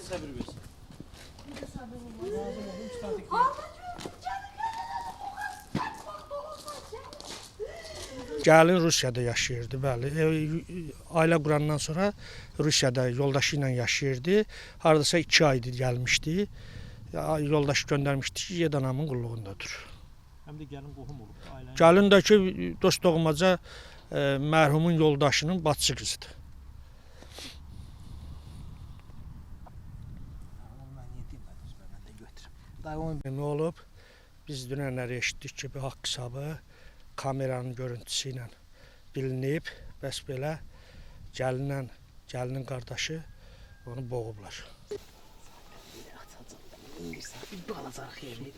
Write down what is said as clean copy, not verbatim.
sabır versin. Gəlin Rusiyada yaşayırdı, bəli. Ailə qurandan sonra Rusiyada yoldaşı ilə yaşayırdı. Hardasa 2 aydır gəlmişdi. Yoldaşı göndərmişdi ki, Yed anamın qulluğundadır. Həm də gəlin qohum olub da ailənin. Gəlin də ki, dost doğmaca mərhumun yoldaşının bacısı qızıdır. Nə olub? Biz dünənləri eşitdik ki, bir haqq hesabı kameranın görüntüsü ilə bilinib. Bəs belə gəlinin qardaşı onu boğublar. Qalacaq xeyirli.